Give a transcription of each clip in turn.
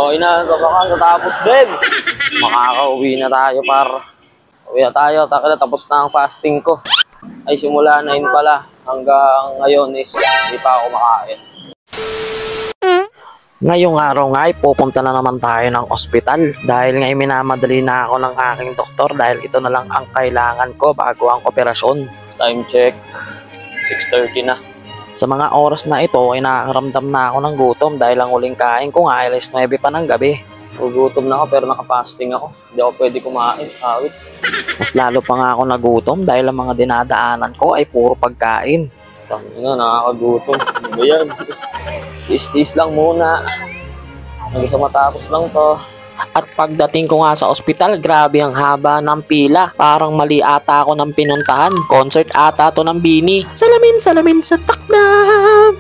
Okay na, sa baka natapos din. Makakauwi na tayo, par. Uwi na tayo, tapos na ang fasting ko. Ay, simula 9 pala. Hanggang ngayon is hindi pa ako makain. Ngayong araw nga ay pupunta na naman tayo ng ospital dahil nga minamadali na ako ng aking doktor dahil ito na lang ang kailangan ko bago ang operasyon. Time check, 6:30 na. Sa mga oras na ito ay nakakaramdam na ako ng gutom dahil ang huling kain ko nga ay alas 9 pa ng gabi. Gugutom na ako pero nakapasting ako. Hindi ako pwede kumain, awit. Mas lalo pa nga ako nagutom dahil ang mga dinadaanan ko ay puro pagkain. Tangina, nakakagutom. Ano ba yan? Tis-tis lang muna. Hanggang sa matapos lang to. At pagdating ko nga sa ospital, grabe ang haba ng pila. Parang mali ata ako ng pinuntahan. Concert ata to ng Bini. Salamin sa takna,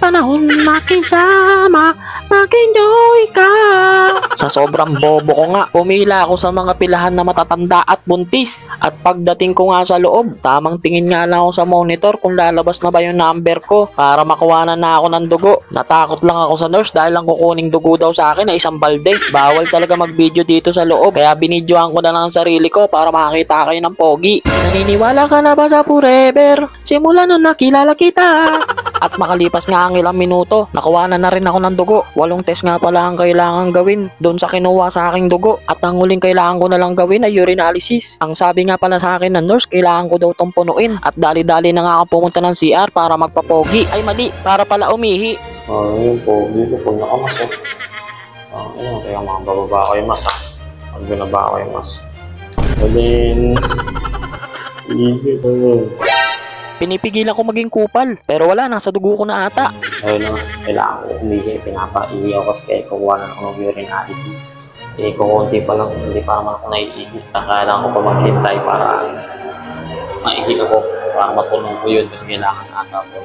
panahon makisama, mag-enjoy ka. Sa sobrang bobo ko nga, pumila ako sa mga pilahan na matatanda at buntis. At pagdating ko nga sa loob, tamang tingin nga lang ako sa monitor kung lalabas na ba yung number ko para makuhanan na ako ng dugo. Natakot lang ako sa nurse dahil ang kukuning dugo daw sa akin ay isang balde. Bawal talaga mag-video dito sa loob, kaya binidyohan ko na lang ang sarili ko para makakita kayo ng pogi. Naniniwala ka na ba sa forever? Simula nung nakilala kita. At makalipas nga ang ilang minuto, nakuha na rin ako ng dugo. 8 test nga pala ang kailangan gawin doon sa kinuha sa aking dugo. At ang huling kailangan ko na lang gawin ay urinalysis. Ang sabi nga pala sa akin ng nurse, kailangan ko daw itong punuin. At dali-dali na nga ako pumunta ng CR para magpapogi. Ay mali, para pala umihi. Yung pogi ko pag nakamas eh. Ayun, kaya mga bababa ko yung mas ah. Pag binaba ko yung mas. Then, easy to yun. Pinipigilan ko maging kupal, pero wala, nasa dugo ko na ata. Ayun na, kailangan ko umihi. Pinapaihi ako kasi kaya kukuha na ako ng urinalysis. Kukunti pa lang, hindi pa naman ako naiihi. Kailangan ko pa maghintay para maihi ako. Para matulong ko yun kasi kailangan ata po.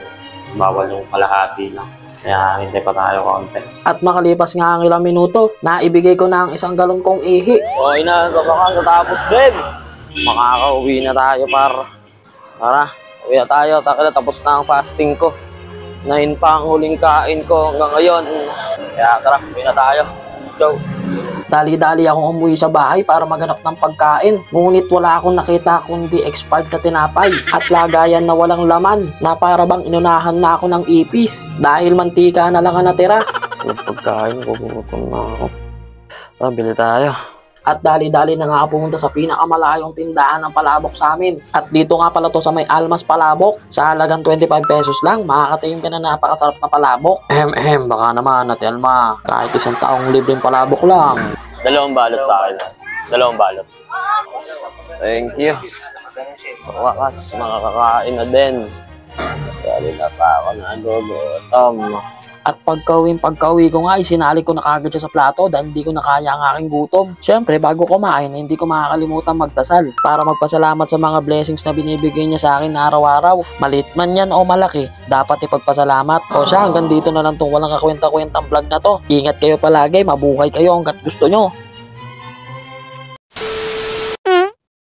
Bawal yung kalahati lang. Kaya hindi pa tayo konti. At makalipas nga ang ilang minuto, naibigay ko na ang 1 galon kong ihi. Okay na, sa baka natapos din. Makakauwi na tayo, par. Tara, uwi na tayo. Tapos na ang fasting ko. 9 pa ang huling kain ko hanggang ngayon. Kaya tara, uwi na tayo. Go. Dali-dali akong umuwi sa bahay para maghanap ng pagkain. Ngunit wala akong nakita kundi expired na tinapay at lagayan na walang laman na para bang inunahan na ako ng ipis dahil mantika na lang ang natira. Yung pagkain ko, gutom na ako. Bili tayo. At dali-dali na nga ako pumunta sa pinakamalayong tindahan ng palabok sa amin. At dito nga pala to sa may Almas Palabok. Sa halagang 25 pesos lang, makakatayin ka na napakasarap na palabok. Baka naman Ate Alma, kahit 1 taong libreng palabok lang. 2 balot sa akin. 2 balot. Thank you. Sa wakas, makakakain na din. Dali na pa ako na gutom. At pagka-uwi ko nga, isinali ko na kagad siya sa plato dahil hindi ko na kaya ang aking gutom. Siyempre, bago kumain, hindi ko makakalimutan magdasal para magpasalamat sa mga blessings na binibigay niya sa akin araw-araw. Maliit man yan o malaki, dapat ipagpasalamat. O siya, hanggang dito na lang itong walang kakwenta-kwentang vlog na to. Ingat kayo palagi, mabuhay kayo hanggat gusto nyo.